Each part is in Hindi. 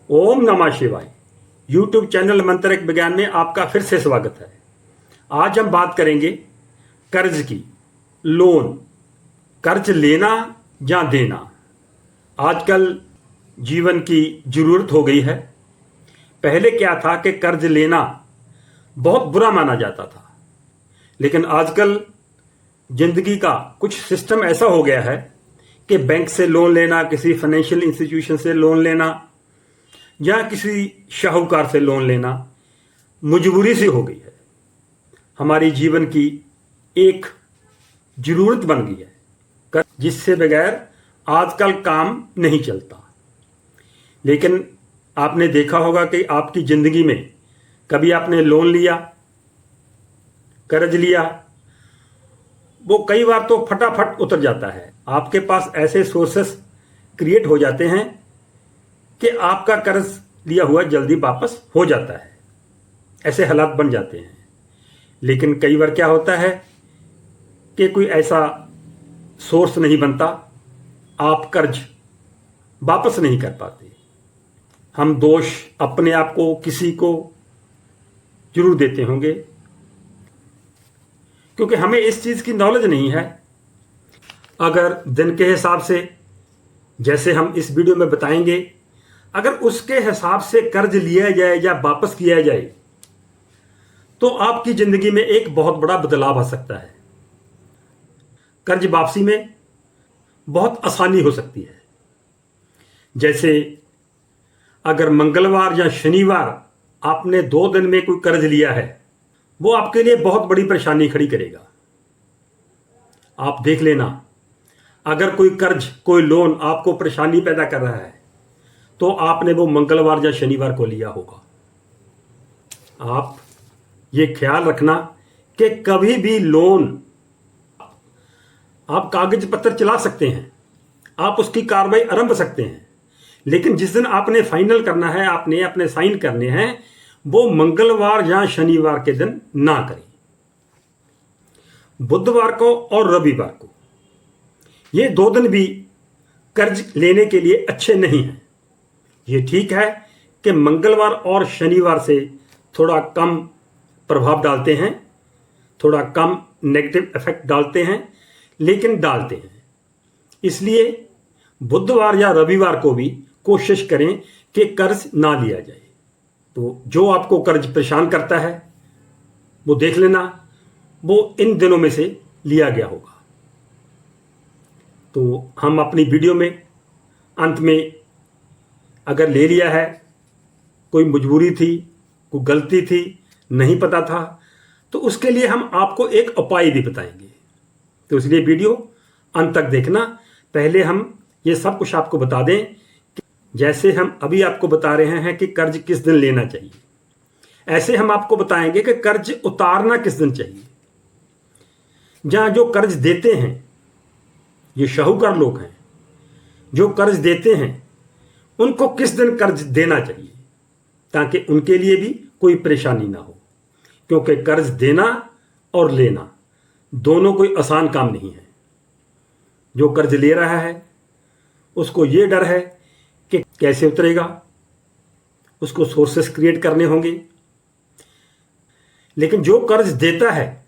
ओम नमः शिवाय। यूट्यूब चैनल मंत्र एक विज्ञान में आपका फिर से स्वागत है। आज हम बात करेंगे कर्ज की। लोन, कर्ज लेना या देना आजकल जीवन की जरूरत हो गई है। पहले क्या था कि कर्ज लेना बहुत बुरा माना जाता था, लेकिन आजकल जिंदगी का कुछ सिस्टम ऐसा हो गया है कि बैंक से लोन लेना, किसी फाइनेंशियल इंस्टीट्यूशन से लोन लेना या किसी शाहूकार से लोन लेना मजबूरी से हो गई है। हमारी जीवन की एक जरूरत बन गई है, जिससे बगैर आजकल काम नहीं चलता। लेकिन आपने देखा होगा कि आपकी जिंदगी में कभी आपने लोन लिया, कर्ज लिया, वो कई बार तो फटाफट उतर जाता है। आपके पास ऐसे सोर्सेस क्रिएट हो जाते हैं कि आपका कर्ज लिया हुआ जल्दी वापस हो जाता है। ऐसे हालात बन जाते हैं। लेकिन कई बार क्या होता है कि कोई ऐसा सोर्स नहीं बनता, आप कर्ज वापस नहीं कर पाते। हम दोष अपने आप को, किसी को जरूर देते होंगे, क्योंकि हमें इस चीज की नॉलेज नहीं है। अगर दिन के हिसाब से, जैसे हम इस वीडियो में बताएंगे, अगर उसके हिसाब से कर्ज लिया जाए या वापस किया जाए तो आपकी जिंदगी में एक बहुत बड़ा बदलाव आ सकता है। कर्ज वापसी में बहुत आसानी हो सकती है। जैसे अगर मंगलवार या शनिवार आपने 2 दिन में कोई कर्ज लिया है, वो आपके लिए बहुत बड़ी परेशानी खड़ी करेगा। आप देख लेना, अगर कोई कर्ज, कोई लोन आपको परेशानी पैदा कर रहा है तो आपने वो मंगलवार या शनिवार को लिया होगा। आप ये ख्याल रखना कि कभी भी लोन, आप कागज पत्र चला सकते हैं, आप उसकी कार्रवाई आरंभ सकते हैं, लेकिन जिस दिन आपने फाइनल करना है, आपने अपने साइन करने हैं, वो मंगलवार या शनिवार के दिन ना करें। बुधवार को और रविवार को, ये 2 दिन भी कर्ज लेने के लिए अच्छे नहीं हैं। ये ठीक है कि मंगलवार और शनिवार से थोड़ा कम प्रभाव डालते हैं, थोड़ा कम नेगेटिव इफेक्ट डालते हैं, लेकिन डालते हैं। इसलिए बुधवार या रविवार को भी कोशिश करें कि कर्ज ना लिया जाए। तो जो आपको कर्ज परेशान करता है वो देख लेना, वो इन दिनों में से लिया गया होगा। तो हम अपनी वीडियो में अंत में, अगर ले लिया है, कोई मजबूरी थी, कोई गलती थी, नहीं पता था, तो उसके लिए हम आपको एक उपाय भी बताएंगे। तो इसलिए वीडियो अंत तक देखना। पहले हम ये सब कुछ आपको बता दें कि जैसे हम अभी आपको बता रहे हैं कि कर्ज किस दिन लेना चाहिए, ऐसे हम आपको बताएंगे कि कर्ज उतारना किस दिन चाहिए। जहां जो कर्ज देते हैं, ये शाहूकार लोग हैं, जो कर्ज देते हैं, उनको किस दिन कर्ज देना चाहिए, ताकि उनके लिए भी कोई परेशानी ना हो। क्योंकि कर्ज देना और लेना दोनों कोई आसान काम नहीं है। जो कर्ज ले रहा है उसको ये डर है कि कैसे उतरेगा, उसको सोर्सेस क्रिएट करने होंगे। लेकिन जो कर्ज देता है,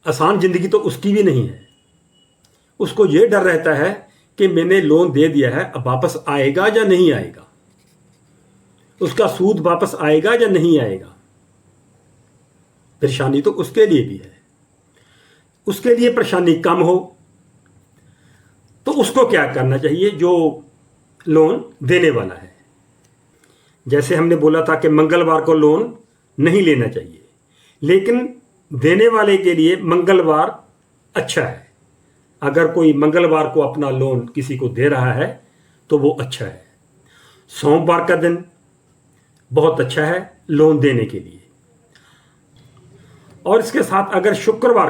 आसान जिंदगी तो उसकी भी नहीं है। उसको ये डर रहता है कि मैंने लोन दे दिया है, अब वापस आएगा या नहीं आएगा, उसका सूद वापस आएगा या नहीं आएगा। परेशानी तो उसके लिए भी है। उसके लिए परेशानी कम हो तो उसको क्या करना चाहिए, जो लोन देने वाला है। जैसे हमने बोला था कि मंगलवार को लोन नहीं लेना चाहिए, लेकिन देने वाले के लिए मंगलवार अच्छा है। अगर कोई मंगलवार को अपना लोन किसी को दे रहा है तो वो अच्छा है। सोमवार का दिन बहुत अच्छा है लोन देने के लिए। और इसके साथ अगर शुक्रवार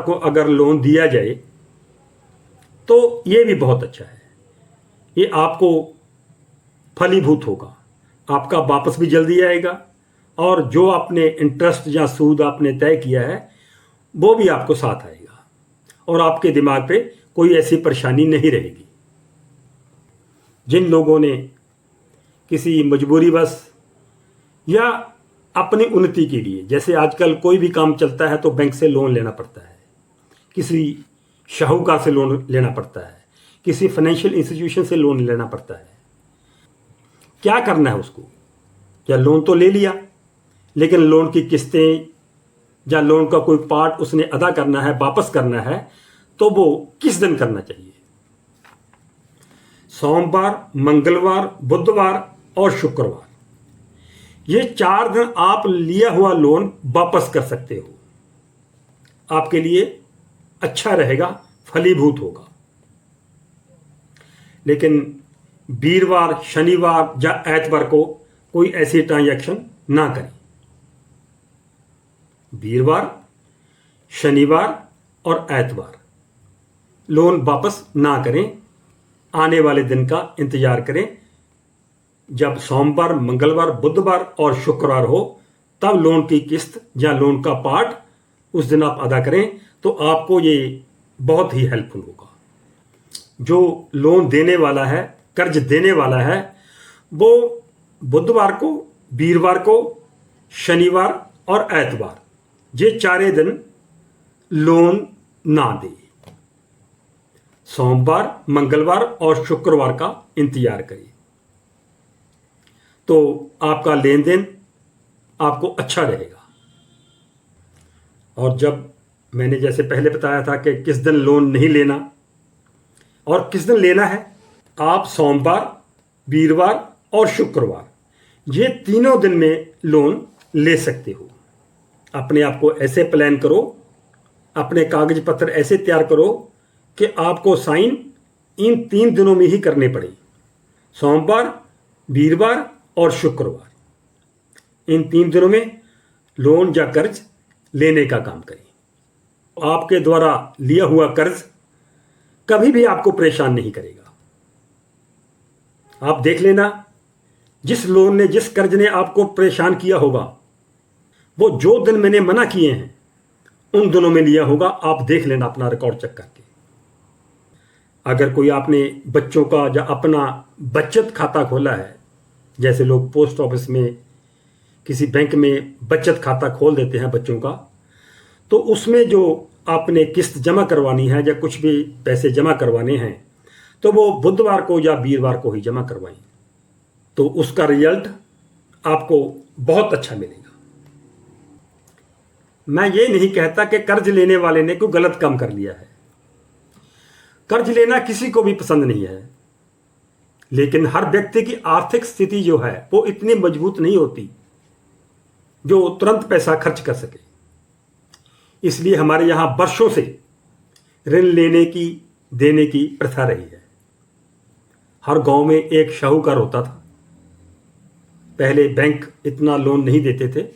को अगर लोन दिया जाए तो ये भी बहुत अच्छा है। ये आपको फलीभूत होगा, आपका वापस भी जल्दी आएगा, और जो आपने इंटरेस्ट या सूद आपने तय किया है वो भी आपको साथ आएगा, और आपके दिमाग पे कोई ऐसी परेशानी नहीं रहेगी। जिन लोगों ने किसी मजबूरीवश या अपनी उन्नति के लिए, जैसे आजकल कोई भी काम चलता है तो बैंक से लोन लेना पड़ता है, किसी शाहूकार से लोन लेना पड़ता है, किसी फाइनेंशियल इंस्टीट्यूशन से लोन लेना पड़ता है। क्या करना है उसको? या लोन तो ले लिया, लेकिन लोन की किस्तें या लोन का कोई पार्ट उसने अदा करना है, वापस करना है, तो वो किस दिन करना चाहिए? सोमवार, मंगलवार, बुधवार और शुक्रवार, ये 4 दिन आप लिया हुआ लोन वापस कर सकते हो। आपके लिए अच्छा रहेगा, फलीभूत होगा। लेकिन वीरवार, शनिवार या एतवार को कोई ऐसी ट्रांजैक्शन ना करें। वीरवार, शनिवार और एतवार लोन वापस ना करें। आने वाले दिन का इंतजार करें। जब सोमवार, मंगलवार, बुधवार और शुक्रवार हो, तब लोन की किस्त या लोन का पार्ट उस दिन आप अदा करें, तो आपको ये बहुत ही हेल्पफुल होगा। जो लोन देने वाला है, कर्ज देने वाला है, वो बुधवार को, वीरवार को, शनिवार और एतवार, ये 4 दिन लोन ना दे। सोमवार, मंगलवार और शुक्रवार का इंतजार करिए, तो आपका लेन देन आपको अच्छा रहेगा। और जब मैंने जैसे पहले बताया था कि किस दिन लोन नहीं लेना और किस दिन लेना है, आप सोमवार, वीरवार और शुक्रवार, ये तीनों दिन में लोन ले सकते हो। अपने आप को ऐसे प्लान करो, अपने कागज पत्र ऐसे तैयार करो कि आपको साइन इन 3 दिनों में ही करने पड़े, सोमवार, वीरवार और शुक्रवार। इन 3 दिनों में लोन या कर्ज लेने का काम करें। आपके द्वारा लिया हुआ कर्ज कभी भी आपको परेशान नहीं करेगा। आप देख लेना, जिस लोन ने, जिस कर्ज ने आपको परेशान किया होगा, वो जो दिन मैंने मना किए हैं उन दिनों में लिया होगा। आप देख लेना अपना रिकॉर्ड चेक करके। अगर कोई आपने बच्चों का या अपना बचत खाता खोला है, जैसे लोग पोस्ट ऑफिस में, किसी बैंक में बचत खाता खोल देते हैं बच्चों का, तो उसमें जो आपने किस्त जमा करवानी है या कुछ भी पैसे जमा करवाने हैं, तो वो बुधवार को या वीरवार को ही जमा करवाएं, तो उसका रिजल्ट आपको बहुत अच्छा मिलेगा। मैं ये नहीं कहता कि कर्ज लेने वाले ने कोई गलत काम कर लिया है। कर्ज लेना किसी को भी पसंद नहीं है, लेकिन हर व्यक्ति की आर्थिक स्थिति जो है वो इतनी मजबूत नहीं होती जो तुरंत पैसा खर्च कर सके। इसलिए हमारे यहां वर्षों से ऋण लेने की, देने की प्रथा रही है। हर गांव में एक शाहूकार होता था। पहले बैंक इतना लोन नहीं देते थे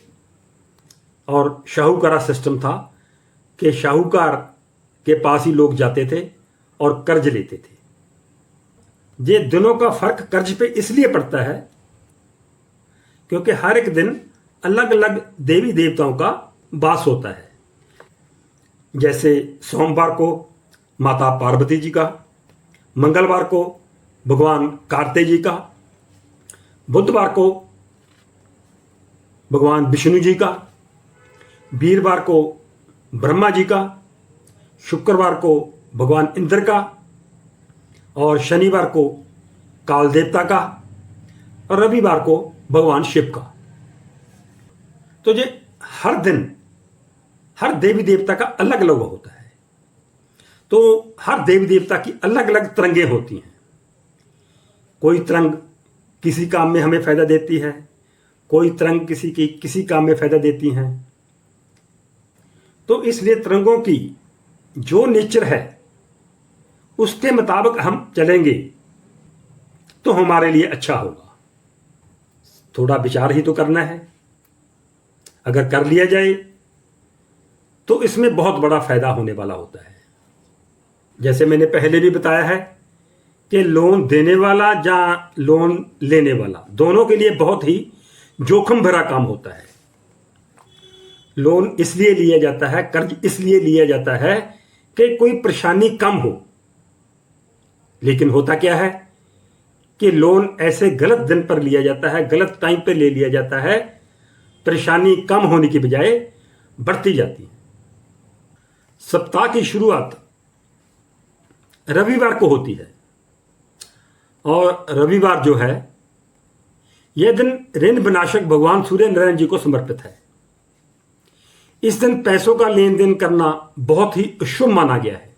और शाहूकारा सिस्टम था कि शाहूकार के पास ही लोग जाते थे और कर्ज लेते थे। ये दोनों का फर्क कर्ज पे इसलिए पड़ता है क्योंकि हर एक दिन अलग अलग देवी देवताओं का वास होता है। जैसे सोमवार को माता पार्वती जी का, मंगलवार को भगवान कार्तिक जी का, बुधवार को भगवान विष्णु जी का, वीरवार को ब्रह्मा जी का, शुक्रवार को भगवान इंद्र का और शनिवार को काल देवता का और रविवार को भगवान शिव का। तो ये हर दिन हर देवी देवता का अलग अलग होता है। तो हर देवी देवता की अलग अलग तरंगें होती हैं। कोई तरंग किसी काम में हमें फायदा देती है, कोई तरंग किसी काम में फायदा देती हैं। तो इसलिए तरंगों की जो नेचर है उसके मुताबिक हम चलेंगे तो हमारे लिए अच्छा होगा। थोड़ा विचार ही तो करना है। अगर कर लिया जाए तो इसमें बहुत बड़ा फायदा होने वाला होता है। जैसे मैंने पहले भी बताया है कि लोन देने वाला या लोन लेने वाला दोनों के लिए बहुत ही जोखिम भरा काम होता है। लोन इसलिए लिया जाता है, कर्ज इसलिए लिया जाता है कि कोई परेशानी कम हो। लेकिन होता क्या है कि लोन ऐसे गलत दिन पर लिया जाता है, गलत टाइम पे ले लिया जाता है, परेशानी कम होने की बजाय बढ़ती जाती है। सप्ताह की शुरुआत रविवार को होती है और रविवार जो है यह दिन ऋण विनाशक भगवान सूर्य नारायण जी को समर्पित है। इस दिन पैसों का लेन देन करना बहुत ही शुभ माना गया है।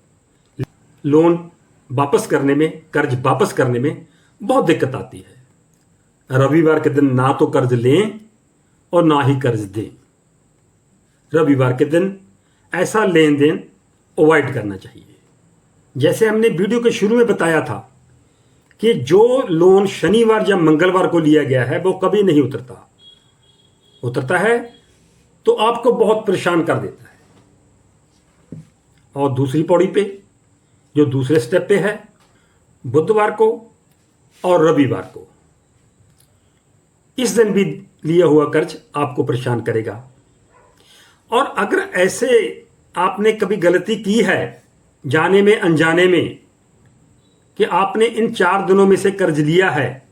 लोन वापस करने में, कर्ज वापस करने में बहुत दिक्कत आती है। रविवार के दिन ना तो कर्ज लें और ना ही कर्ज दें। रविवार के दिन ऐसा लेन देन अवॉइड करना चाहिए। जैसे हमने वीडियो के शुरू में बताया था कि जो लोन शनिवार या मंगलवार को लिया गया है वो कभी नहीं उतरता है तो आपको बहुत परेशान कर देता है। और दूसरी पौड़ी पे, जो दूसरे स्टेप पे है, बुधवार को और रविवार को, इस दिन भी लिया हुआ कर्ज आपको परेशान करेगा। और अगर ऐसे आपने कभी गलती की है, जाने में अनजाने में, कि आपने इन 4 दिनों में से कर्ज लिया है,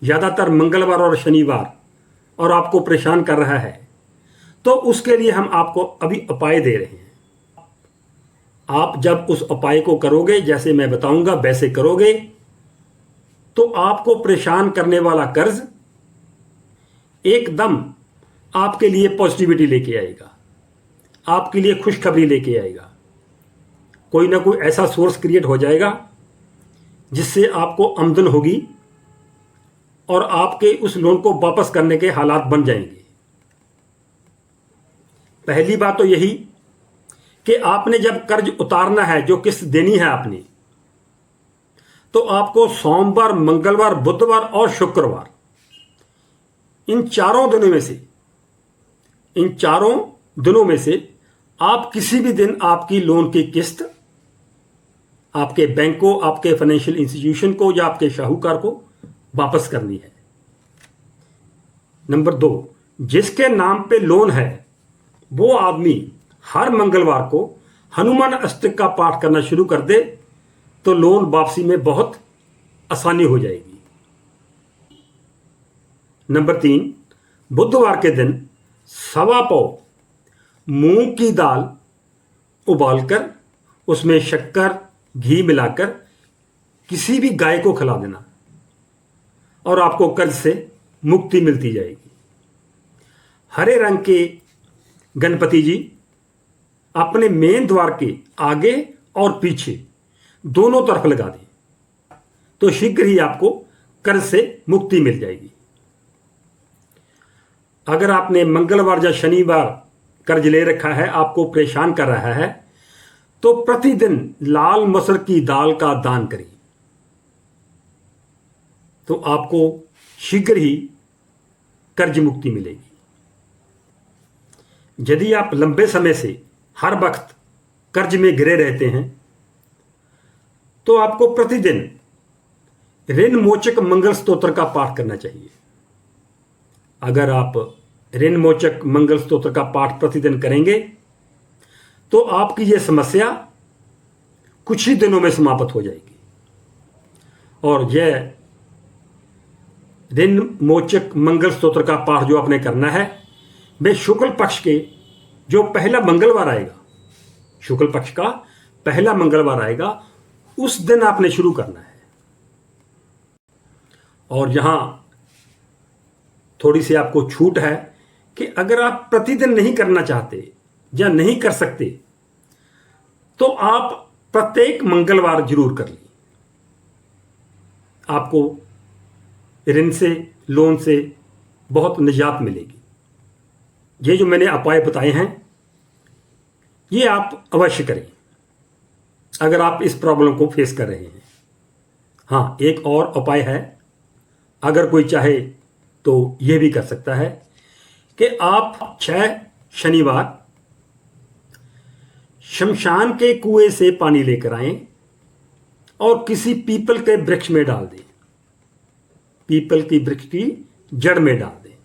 ज़्यादातर मंगलवार और शनिवार, और आपको परेशान कर रहा है, तो उसके लिए हम आपको अभी उपाय दे रहे हैं। आप जब उस उपाय को करोगे, जैसे मैं बताऊंगा वैसे करोगे, तो आपको परेशान करने वाला कर्ज एकदम आपके लिए पॉजिटिविटी लेके आएगा, आपके लिए खुशखबरी लेके आएगा। कोई ना कोई ऐसा सोर्स क्रिएट हो जाएगा जिससे आपको आमदन होगी और आपके उस लोन को वापस करने के हालात बन जाएंगे। पहली बात तो यही कि आपने जब कर्ज उतारना है, जो किस्त देनी है आपने, तो आपको सोमवार, मंगलवार, बुधवार और शुक्रवार, इन चारों दिनों में से आप किसी भी दिन आपकी लोन की किस्त आपके बैंक को, आपके फाइनेंशियल इंस्टीट्यूशन को या आपके शाहूकार को वापस करनी है। नंबर 2, जिसके नाम पे लोन है वो आदमी हर मंगलवार को हनुमान अष्टक का पाठ करना शुरू कर दे तो लोन वापसी में बहुत आसानी हो जाएगी। नंबर 3, बुधवार के दिन 1.25 पाव मूंग की दाल उबालकर उसमें शक्कर, घी मिलाकर किसी भी गाय को खिला देना और आपको कर्ज से मुक्ति मिलती जाएगी। हरे रंग के गणपति जी अपने मेन द्वार के आगे और पीछे दोनों तरफ लगा दें तो शीघ्र ही आपको कर्ज से मुक्ति मिल जाएगी। अगर आपने मंगलवार या शनिवार कर्ज ले रखा है, आपको परेशान कर रहा है, तो प्रतिदिन लाल मसूर की दाल का दान करिए तो आपको शीघ्र ही कर्ज मुक्ति मिलेगी। यदि आप लंबे समय से हर वक्त कर्ज में घिरे रहते हैं तो आपको प्रतिदिन ऋण मोचक मंगल स्तोत्र का पाठ करना चाहिए। अगर आप ऋण मोचक मंगल स्तोत्र का पाठ प्रतिदिन करेंगे तो आपकी यह समस्या कुछ ही दिनों में समाप्त हो जाएगी। और यह ऋण मोचक मंगल स्तोत्र का पाठ जो आपने करना है, वह शुक्ल पक्ष के जो पहला मंगलवार आएगा, शुक्ल पक्ष का पहला मंगलवार आएगा, उस दिन आपने शुरू करना है। और यहां थोड़ी सी आपको छूट है कि अगर आप प्रतिदिन नहीं करना चाहते या नहीं कर सकते तो आप प्रत्येक मंगलवार जरूर कर लीजिए। आपको ऋण से, लोन से बहुत निजात मिलेगी। ये जो मैंने उपाय बताए हैं ये आप अवश्य करें अगर आप इस प्रॉब्लम को फेस कर रहे हैं। हाँ, एक और उपाय है, अगर कोई चाहे तो यह भी कर सकता है कि आप 6 शनिवार शमशान के कुएं से पानी लेकर आएं और किसी पीपल के वृक्ष में डाल दें, पीपल की वृक्ष की जड़ में डाल दें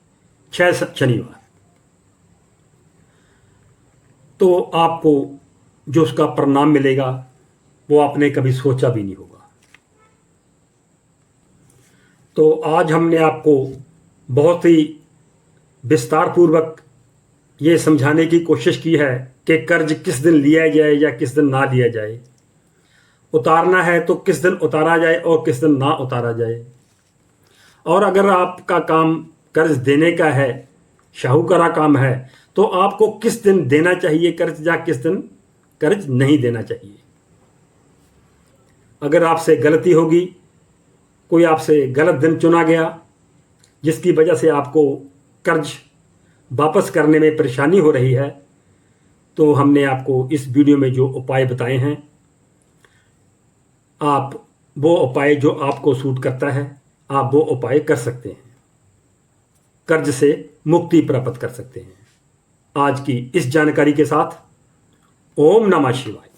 6 शनिवार। तो आपको जो उसका परिणाम मिलेगा वो आपने कभी सोचा भी नहीं होगा। तो आज हमने आपको बहुत ही विस्तार पूर्वक ये समझाने की कोशिश की है कि कर्ज किस दिन लिया जाए या किस दिन ना लिया जाए, उतारना है तो किस दिन उतारा जाए और किस दिन ना उतारा जाए। और अगर आपका काम कर्ज देने का है, शाहूकारा काम है, तो आपको किस दिन देना चाहिए कर्ज या किस दिन कर्ज नहीं देना चाहिए। अगर आपसे गलती होगी, कोई आपसे गलत दिन चुना गया जिसकी वजह से आपको कर्ज वापस करने में परेशानी हो रही है, तो हमने आपको इस वीडियो में जो उपाय बताए हैं, आप वो उपाय जो आपको सूट करता है, आप वो उपाय कर सकते हैं, कर्ज से मुक्ति प्राप्त कर सकते हैं। आज की इस जानकारी के साथ ओम नमः शिवाय।